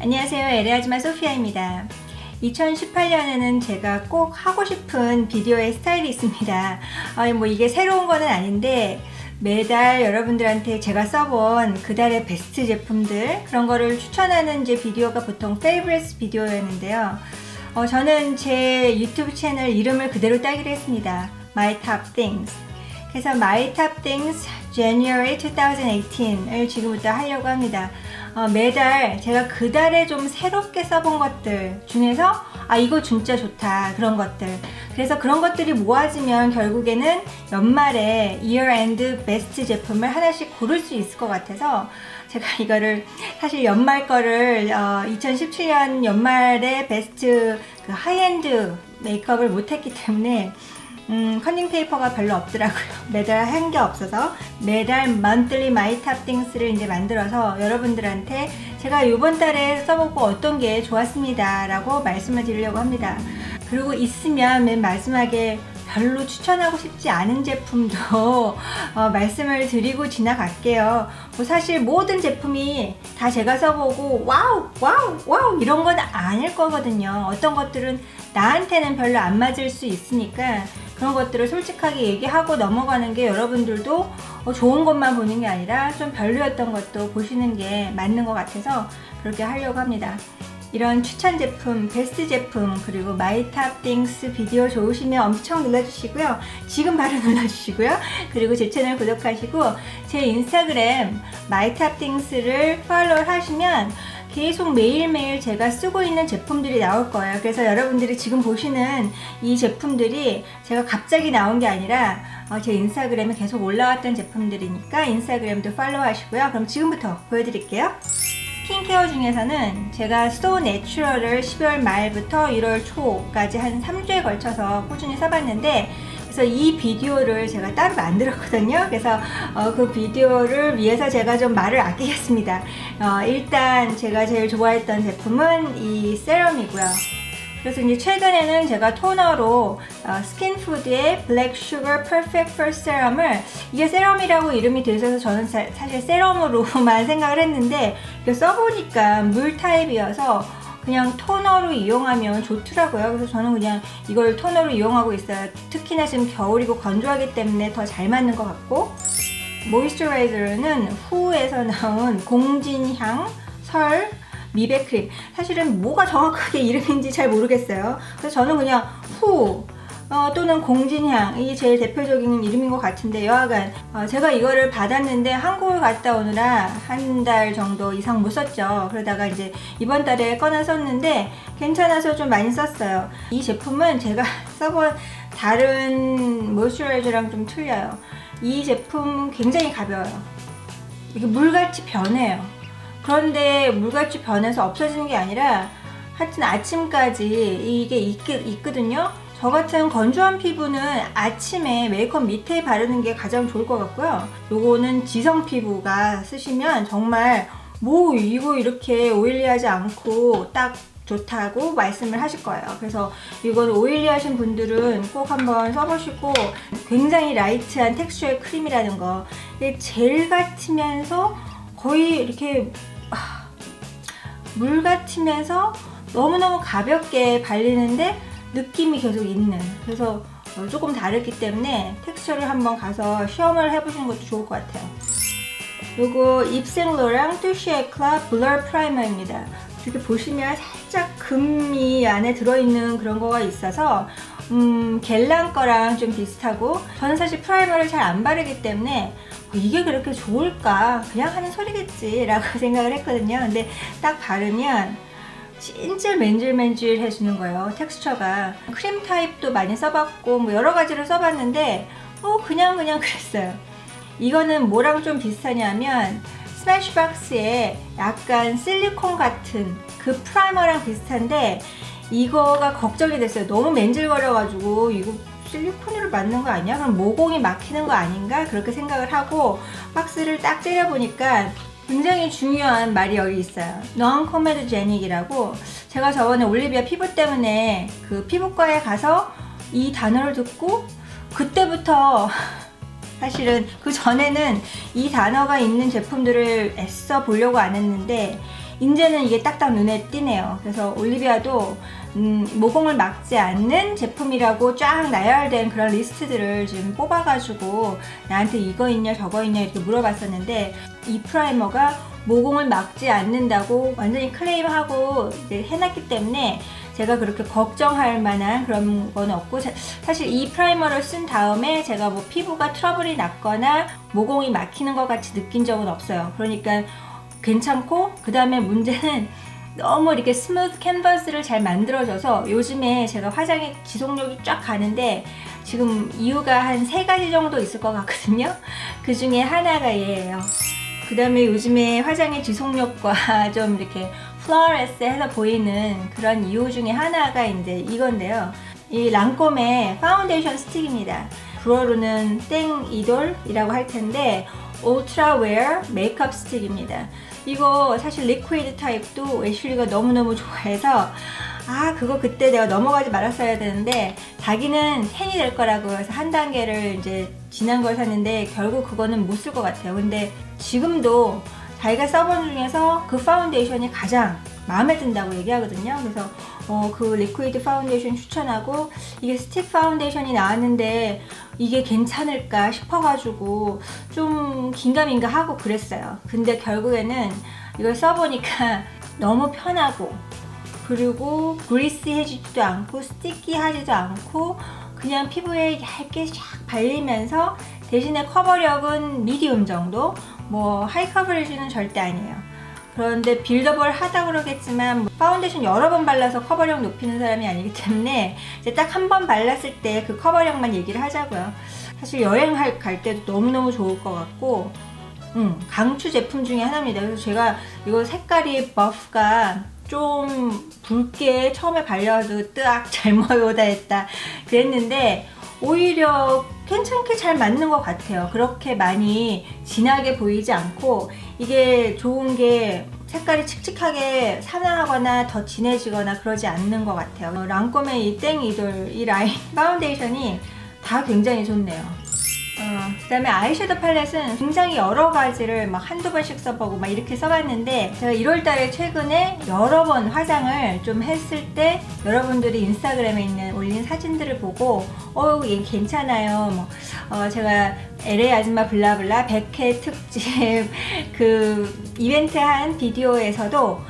안녕하세요. LA 아줌마 소피아입니다. 2018년에는 제가 꼭 하고 싶은 비디오의 스타일이 있습니다. 뭐 이게 새로운 거는 아닌데 매달 여러분들한테 제가 써본 그달의 베스트 제품들 그런 거를 추천하는 이제 비디오가 보통 Favorites 비디오였는데요. 저는 제 유튜브 채널 이름을 그대로 따기로 했습니다. My Top Things. 그래서 My Top Things January 2018을 지금부터 하려고 합니다. 매달 제가 그달에 좀 새롭게 써본 것들 중에서 이거 진짜 좋다 그런 것들, 그래서 그런 것들이 모아지면 결국에는 연말에 Year End 베스트 제품을 하나씩 고를 수 있을 것 같아서 제가 이거를 사실 연말 거를 2017년 연말에 베스트 그 하이엔드 메이크업을 못했기 때문에 컨닝 페이퍼가 별로 없더라고요. 매달 한 게 없어서 매달 monthly my top things를 이제 만들어서 여러분들한테 제가 이번 달에 써보고 어떤 게 좋았습니다 라고 말씀을 드리려고 합니다. 그리고 있으면 맨 마지막에 별로 추천하고 싶지 않은 제품도 말씀을 드리고 지나갈게요. 뭐 사실 모든 제품이 다 제가 써보고 와우 이런 건 아닐 거거든요. 어떤 것들은 나한테는 별로 안 맞을 수 있으니까 그런 것들을 솔직하게 얘기하고 넘어가는 게 여러분들도 좋은 것만 보는 게 아니라 좀 별로였던 것도 보시는 게 맞는 것 같아서 그렇게 하려고 합니다. 이런 추천 제품, 베스트 제품, 그리고 My Top Things 비디오 좋으시면 엄청 눌러주시고요. 지금 바로 눌러주시고요. 그리고 제 채널 구독하시고 제 인스타그램 My Top Things를 팔로우 하시면 계속 매일매일 제가 쓰고 있는 제품들이 나올 거예요. 그래서 여러분들이 지금 보시는 이 제품들이 제가 갑자기 나온 게 아니라 제 인스타그램에 계속 올라왔던 제품들이니까 인스타그램도 팔로우 하시고요. 그럼 지금부터 보여드릴게요. 스킨케어 중에서는 제가 So Natural을 12월 말부터 1월 초까지 한 3주에 걸쳐서 꾸준히 써봤는데, 그래서 이 비디오를 제가 따로 만들었거든요. 그래서 그 비디오를 위해서 제가 좀 말을 아끼겠습니다. 일단 제가 제일 좋아했던 제품은 이 세럼이고요. 그래서 이제 최근에는 제가 토너로 스킨푸드의 블랙 슈거 퍼펙트 퍼스트 세럼을, 이게 세럼이라고 이름이 돼 있어서 저는 사실 세럼으로만 생각을 했는데 이거 써보니까 물 타입이어서 그냥 토너로 이용하면 좋더라고요. 그래서 저는 그냥 이걸 토너로 이용하고 있어요. 특히나 지금 겨울이고 건조하기 때문에 더 잘 맞는 것 같고, 모이스처라이저는 후에서 나온 공진향 설 미백 크림. 사실은 뭐가 정확하게 이름인지 잘 모르겠어요. 그래서 저는 그냥 후 또는 공진향, 이게 제일 대표적인 이름인 것 같은데, 여하간 제가 이거를 받았는데 한국을 갔다 오느라 한 달 정도 이상 못 썼죠. 그러다가 이제 이번 달에 꺼내 썼는데 괜찮아서 좀 많이 썼어요. 이 제품은 제가 써본 다른 모이스처라이저랑 좀 틀려요. 이 제품 굉장히 가벼워요. 이게 물같이 변해요. 그런데 물같이 변해서 없어지는 게 아니라 하여튼 아침까지 이게 있거든요. 저 같은 건조한 피부는 아침에 메이크업 밑에 바르는 게 가장 좋을 것 같고요. 요거는 지성 피부가 쓰시면 정말 뭐 이거 이렇게 오일리하지 않고 딱 좋다고 말씀을 하실 거예요. 그래서 이건 오일리하신 분들은 꼭 한번 써보시고, 굉장히 라이트한 텍스처의 크림이라는 거, 이게 젤 같으면서 거의 이렇게 물 같으면서 너무너무 가볍게 발리는데 느낌이 계속 있는, 그래서 조금 다르기 때문에 텍스처를 한번 가서 시험을 해보시는 것도 좋을 것 같아요. 요거 입생로랑 뚜시에클라 블러 프라이머입니다. 이렇게 보시면 살짝 금이 안에 들어있는 그런 거가 있어서 겔랑 거랑 좀 비슷하고, 저는 사실 프라이머를 잘 안 바르기 때문에 이게 그렇게 좋을까 그냥 하는 소리겠지 라고 생각을 했거든요. 근데 딱 바르면 진짜 맨질맨질 해주는 거예요. 텍스처가. 크림 타입도 많이 써봤고 뭐 여러 가지를 써봤는데 그냥 그랬어요. 이거는 뭐랑 좀 비슷하냐면 스매시박스에 약간 실리콘 같은 그 프라이머랑 비슷한데, 이거가 걱정이 됐어요. 너무 맨질거려가지고 이거 실리콘으로 맞는 거 아니야? 그럼 모공이 막히는 거 아닌가? 그렇게 생각을 하고 박스를 딱 째려보니까 굉장히 중요한 말이 여기 있어요. Non-comedogenic. 제가 저번에 올리비아 피부 때문에 그 피부과에 가서 이 단어를 듣고 그때부터 사실은 그 전에는 이 단어가 있는 제품들을 애써 보려고 안 했는데, 이제는 이게 딱딱 눈에 띄네요. 그래서 올리비아도 모공을 막지 않는 제품이라고 쫙 나열된 그런 리스트들을 지금 뽑아가지고 나한테 이거 있냐 저거 있냐 이렇게 물어봤었는데, 이 프라이머가 모공을 막지 않는다고 완전히 클레임하고 이제 해놨기 때문에 제가 그렇게 걱정할 만한 그런 건 없고, 사실 이 프라이머를 쓴 다음에 제가 뭐 피부가 트러블이 났거나 모공이 막히는 것 같이 느낀 적은 없어요. 그러니까 괜찮고, 그 다음에 문제는 너무 이렇게 스무드 캔버스를 잘 만들어줘서 요즘에 제가 화장의 지속력이 쫙 가는데, 지금 이유가 한 3가지 정도 있을 것 같거든요. 그 중에 하나가 얘예요. 그 다음에 요즘에 화장의 지속력과 좀 이렇게 플러레스해서 보이는 그런 이유 중에 하나가 이제 이건데요. 이 랑콤의 파운데이션 스틱입니다. 불어로는 땡이돌이라고 할 텐데 울트라 웨어 메이크업 스틱입니다. 이거 사실 리퀴드 타입도 애슐리가 너무너무 좋아해서 그거 그때 내가 넘어가지 말았어야 되는데, 자기는 10이 될 거라고 해서 한 단계를 이제 지난 걸 샀는데 결국 그거는 못 쓸 것 같아요. 근데 지금도 자기가 써본 중에서 그 파운데이션이 가장 마음에 든다고 얘기하거든요. 그래서 그 리퀴드 파운데이션 추천하고, 이게 스틱 파운데이션이 나왔는데 이게 괜찮을까 싶어가지고 좀 긴가민가 하고 그랬어요. 근데 결국에는 이걸 써보니까 너무 편하고, 그리고 그리스해지지도 않고 스티키하지도 않고 그냥 피부에 얇게 샥 발리면서, 대신에 커버력은 미디움 정도, 뭐 하이 커버리지는 절대 아니에요. 그런데 빌더블 하다 그러겠지만 파운데이션 여러 번 발라서 커버력 높이는 사람이 아니기 때문에 이제 딱 한 번 발랐을 때 그 커버력만 얘기를 하자고요. 사실 여행 갈 때도 너무너무 좋을 것 같고, 강추 제품 중에 하나입니다. 그래서 제가 이거 색깔이 버프가 좀 붉게 처음에 발려도 뜨악 잘못오다 했다 그랬는데 오히려 괜찮게 잘 맞는 것 같아요. 그렇게 많이 진하게 보이지 않고, 이게 좋은 게 색깔이 칙칙하게 산화하거나 더 진해지거나 그러지 않는 것 같아요. 랑콤의 이 땡이돌 이 라인 파운데이션이 다 굉장히 좋네요. 그 다음에 아이섀도우 팔렛은 굉장히 여러 가지를 막 한두 번씩 써보고 막 이렇게 써봤는데, 제가 1월달에 최근에 여러 번 화장을 좀 했을 때 여러분들이 인스타그램에 있는 올린 사진들을 보고 얘 괜찮아요, 제가 LA 아줌마 블라블라 100회 특집 그 이벤트 한 비디오에서도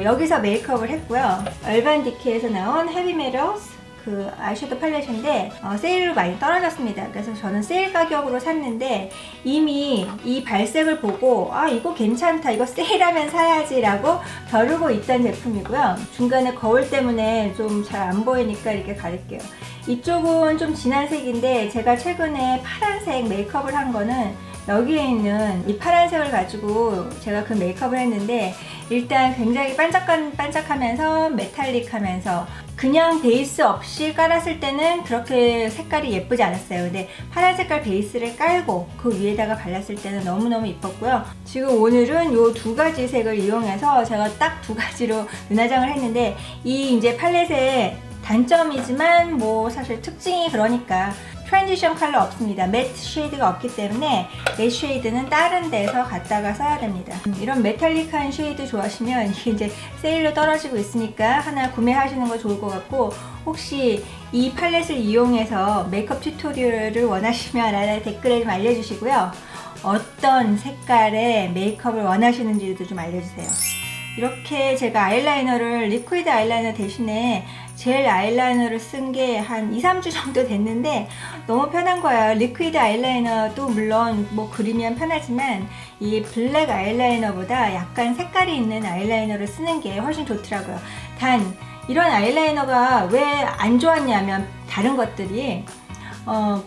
여기서 메이크업을 했고요. 얼반 디케에서 나온 헤비메터스 그 아이섀도우 팔렛인데 세일로 많이 떨어졌습니다. 그래서 저는 세일 가격으로 샀는데, 이미 이 발색을 보고 이거 괜찮다, 이거 세일하면 사야지 라고 벼르고 있던 제품이고요. 중간에 거울 때문에 좀 잘 안 보이니까 이렇게 가릴게요. 이쪽은 좀 진한 색인데, 제가 최근에 파란색 메이크업을 한 거는 여기에 있는 이 파란색을 가지고 제가 그 메이크업을 했는데, 일단 굉장히 반짝하면서 메탈릭하면서 그냥 베이스 없이 깔았을 때는 그렇게 색깔이 예쁘지 않았어요. 근데 파란 색깔 베이스를 깔고 그 위에다가 발랐을 때는 너무너무 이뻤고요. 지금 오늘은 이 2가지 색을 이용해서 제가 딱 2가지로 눈화장을 했는데, 이 이제 팔렛의 단점이지만 뭐 사실 특징이 그러니까 트랜지션 컬러 없습니다. 매트 쉐이드가 없기 때문에 매트 쉐이드는 다른 데서 갖다가 써야 됩니다. 이런 메탈릭한 쉐이드 좋아하시면 이게 이제 세일로 떨어지고 있으니까 하나 구매하시는 거 좋을 것 같고, 혹시 이 팔렛을 이용해서 메이크업 튜토리얼을 원하시면 아래 댓글에 좀 알려주시고요. 어떤 색깔의 메이크업을 원하시는지도 좀 알려주세요. 이렇게 제가 아이라이너를 리퀴드 아이라이너 대신에 젤 아이라이너를 쓴 게 한 2-3주 정도 됐는데 너무 편한 거예요. 리퀴드 아이라이너도 물론 뭐 그리면 편하지만 이 블랙 아이라이너보다 약간 색깔이 있는 아이라이너를 쓰는 게 훨씬 좋더라고요. 단 이런 아이라이너가 왜 안 좋았냐면, 다른 것들이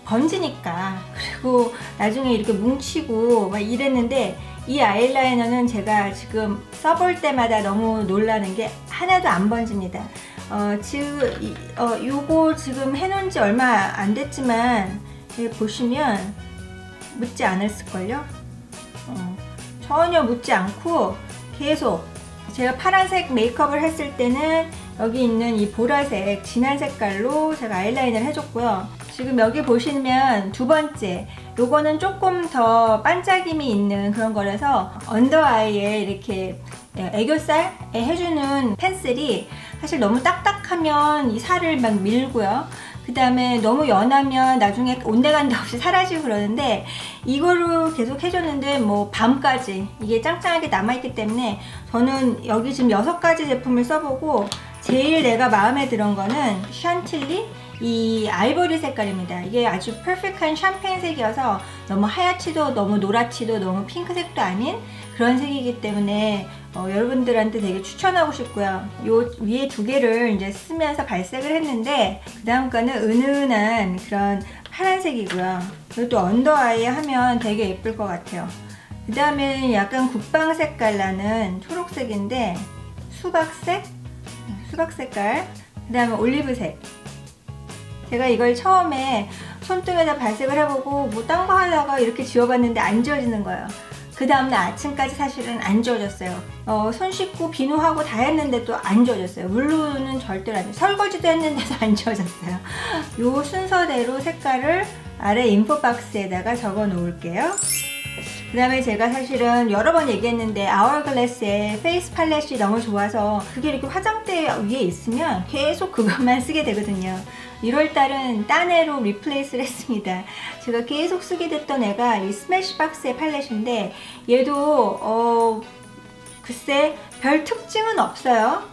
번지니까, 그리고 나중에 이렇게 뭉치고 막 이랬는데, 이 아이라이너는 제가 지금 써볼 때마다 너무 놀라는 게 하나도 안 번집니다. 요거 지금 해놓은 지 얼마 안 됐지만 여기 보시면 묻지 않았을걸요? 전혀 묻지 않고 계속, 제가 파란색 메이크업을 했을 때는 여기 있는 이 보라색 진한 색깔로 제가 아이라인을 해줬고요. 지금 여기 보시면 두 번째, 요거는 조금 더 반짝임이 있는 그런 거라서 언더아이에 이렇게 애교살에 해주는 펜슬이 사실 너무 딱딱하면 이 살을 막 밀고요. 그 다음에 너무 연하면 나중에 온데간데 없이 사라지고 그러는데, 이거로 계속 해줬는데 뭐 밤까지 이게 짱짱하게 남아있기 때문에 저는 여기 지금 6가지 제품을 써보고 제일 내가 마음에 들은 거는 샨틸리 이 아이보리 색깔입니다. 이게 아주 퍼펙트한 샴페인색이어서 너무 하얗지도 너무 노랗지도 너무 핑크색도 아닌 그런 색이기 때문에 여러분들한테 되게 추천하고 싶고요. 요 위에 두 개를 이제 쓰면서 발색을 했는데, 그 다음 거는 은은한 그런 파란색이고요. 그리고 또 언더아이에 하면 되게 예쁠 것 같아요. 그 다음에 약간 국방 색깔 나는 초록색인데 수박색? 수박 색깔. 그 다음에 올리브색. 제가 이걸 처음에 손등에다 발색을 해보고 뭐 딴 거 하다가 이렇게 지워봤는데 안 지워지는 거예요. 그 다음날 아침까지 사실은 안 지워졌어요. 손 씻고 비누하고 다 했는데도 안 지워졌어요. 물로는 절대로 안 지워졌어요. 설거지도 했는데도 안 지워졌어요. 요 순서대로 색깔을 아래 인포 박스에다가 적어 놓을게요. 그 다음에 제가 사실은 여러 번 얘기했는데 아워글래스의 페이스 팔렛이 너무 좋아서 그게 이렇게 화장대 위에 있으면 계속 그것만 쓰게 되거든요. 1월달은 딴 애로 리플레이스를 했습니다. 제가 계속 쓰게 됐던 애가 이 스매시박스의 팔렛인데 얘도 글쎄 별 특징은 없어요.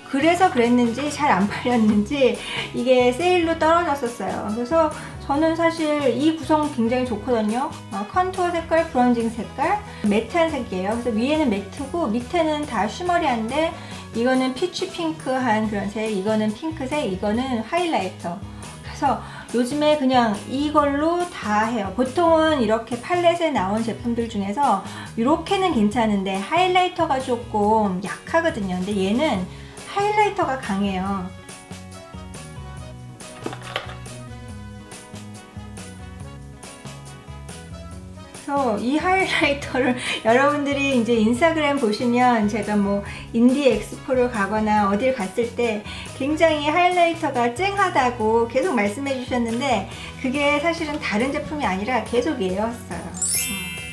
그래서 그랬는지 잘 안 팔렸는지 이게 세일로 떨어졌었어요. 그래서 저는 사실 이 구성 굉장히 좋거든요. 컨투어 색깔, 브론징 색깔, 매트한 색이에요. 그래서 위에는 매트고 밑에는 다 쉬머리한데, 이거는 피치 핑크한 그런 색, 이거는 핑크색, 이거는 하이라이터. 그래서 요즘에 그냥 이걸로 다 해요. 보통은 이렇게 팔렛에 나온 제품들 중에서 이렇게는 괜찮은데 하이라이터가 조금 약하거든요. 근데 얘는 하이라이터가 강해요. 그래서 이 하이라이터를 여러분들이 이제 인스타그램 보시면 제가 뭐 인디 엑스포를 가거나 어딜 갔을 때 굉장히 하이라이터가 쨍하다고 계속 말씀해 주셨는데, 그게 사실은 다른 제품이 아니라 계속 얘였어요.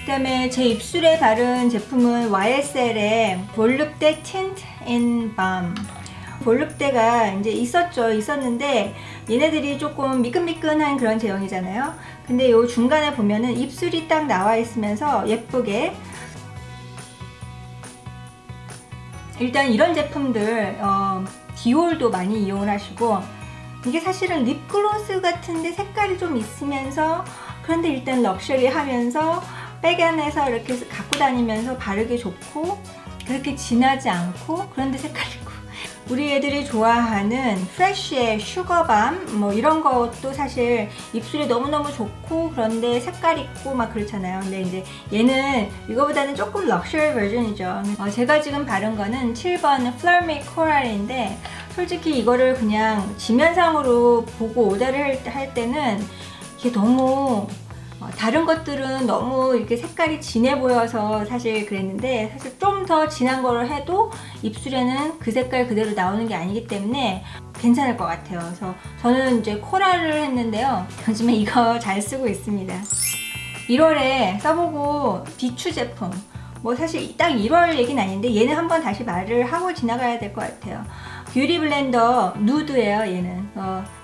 그 다음에 제 입술에 바른 제품은 YSL의 볼륨대 틴트 인 밤. 볼륨대가 이제 있었는데 얘네들이 조금 미끈미끈한 그런 제형이잖아요. 근데 요 중간에 보면은 입술이 딱 나와 있으면서 예쁘게, 일단 이런 제품들 디올도 많이 이용을 하시고, 이게 사실은 립글로스 같은데 색깔이 좀 있으면서, 그런데 일단 럭셔리하면서 백 안에서 이렇게 갖고 다니면서 바르기 좋고 그렇게 진하지 않고, 그런데 색깔이 있고, 우리 애들이 좋아하는 프레쉬의 슈거밤 뭐 이런 것도 사실 입술에 너무너무 좋고 그런데 색깔 있고 막 그렇잖아요. 근데 이제 얘는 이거보다는 조금 럭셔리 버전이죠. 제가 지금 바른 거는 7번 플러미 코랄인데, 솔직히 이거를 그냥 지면상으로 보고 오더를 할 때는 이게 너무 다른 것들은 너무 이렇게 색깔이 진해 보여서 사실 그랬는데, 사실 좀 더 진한 거를 해도 입술에는 그 색깔 그대로 나오는 게 아니기 때문에 괜찮을 것 같아요. 그래서 저는 이제 코랄을 했는데요. 요즘에 이거 잘 쓰고 있습니다. 1월에 써보고 비추 제품, 뭐 사실 딱 1월 얘기는 아닌데 얘는 한번 다시 말을 하고 지나가야 될 것 같아요. 뷰티 블렌더 누드예요. 얘는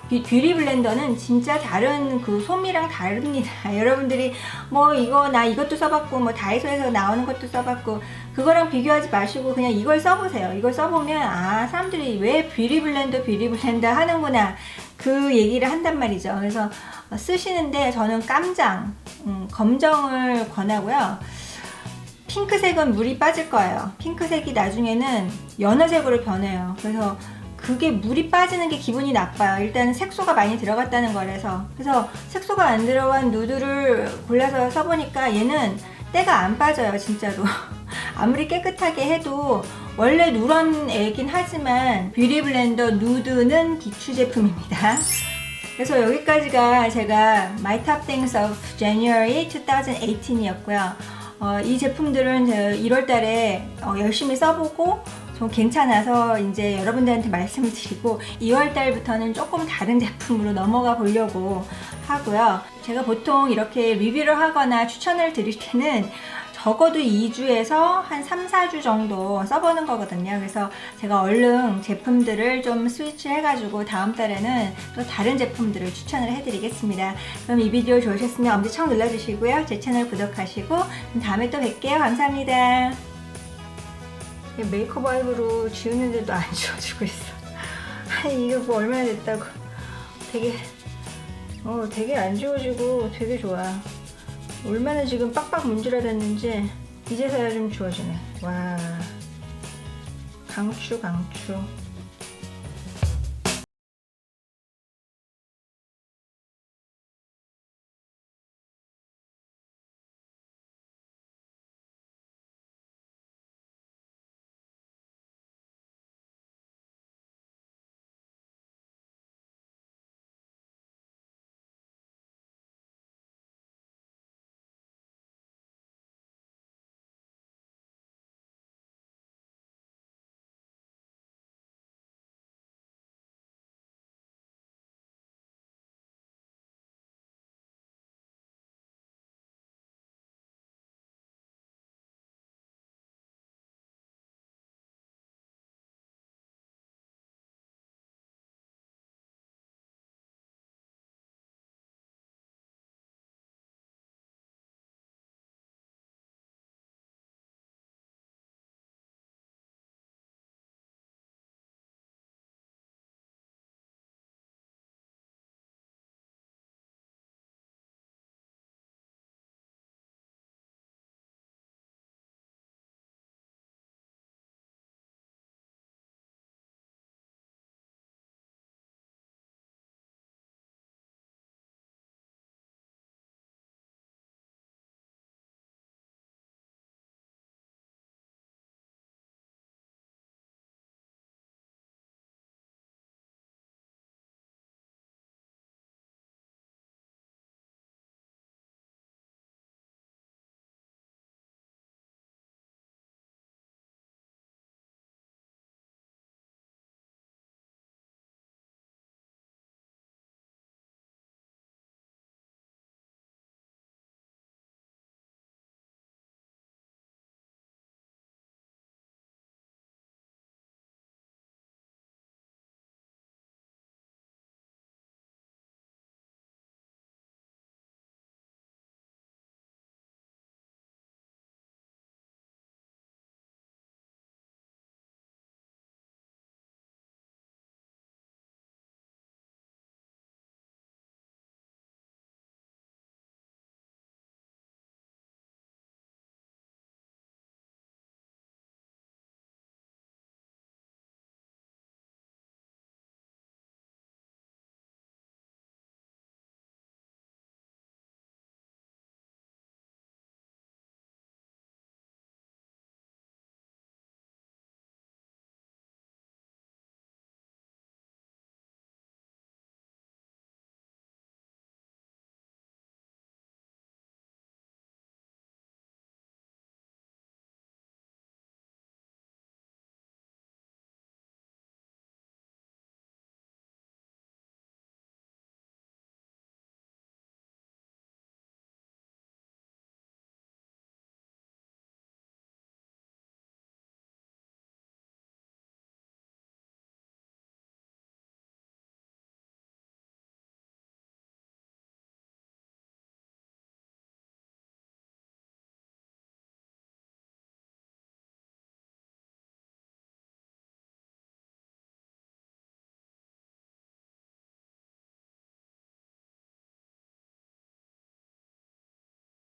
뷰티 블렌더는 진짜 다른 그 솜이랑 다릅니다. 여러분들이 뭐 이것도 써봤고 뭐 다이소에서 나오는 것도 써봤고 그거랑 비교하지 마시고 그냥 이걸 써보세요. 이걸 써보면 사람들이 왜 뷰티 블렌더 하는구나 그 얘기를 한단 말이죠. 그래서 쓰시는데 저는 깜장, 검정을 권하고요. 핑크색은 물이 빠질 거예요. 핑크색이 나중에는 연어색으로 변해요. 그래서 그게 물이 빠지는 게 기분이 나빠요. 일단 색소가 많이 들어갔다는 거라서. 그래서 색소가 안 들어간 누드를 골라서 써보니까 얘는 때가 안 빠져요, 진짜로. 아무리 깨끗하게 해도 원래 누런 애긴 하지만 뷰티 블렌더 누드는 비추 제품입니다. 그래서 여기까지가 제가 My Top Things of January 2018이었고요. 이 제품들은 제가 1월 달에 열심히 써보고 좀 괜찮아서 이제 여러분들한테 말씀을 드리고 2월 달부터는 조금 다른 제품으로 넘어가 보려고 하고요. 제가 보통 이렇게 리뷰를 하거나 추천을 드릴 때는 적어도 2주에서 한 3, 4주 정도 써보는 거거든요. 그래서 제가 얼른 제품들을 좀 스위치 해가지고 다음 달에는 또 다른 제품들을 추천을 해드리겠습니다. 그럼 이 비디오 좋으셨으면 엄지척 눌러주시고요. 제 채널 구독하시고 다음에 또 뵐게요. 감사합니다. 메이크업 와이프로 지우는데도 안 지워지고 있어. 아니 이거 뭐 얼마나 됐다고. 되게 안 지워지고 되게 좋아. 얼마나 지금 빡빡 문질러댔는지 이제서야 좀 지워지네. 와, 강추.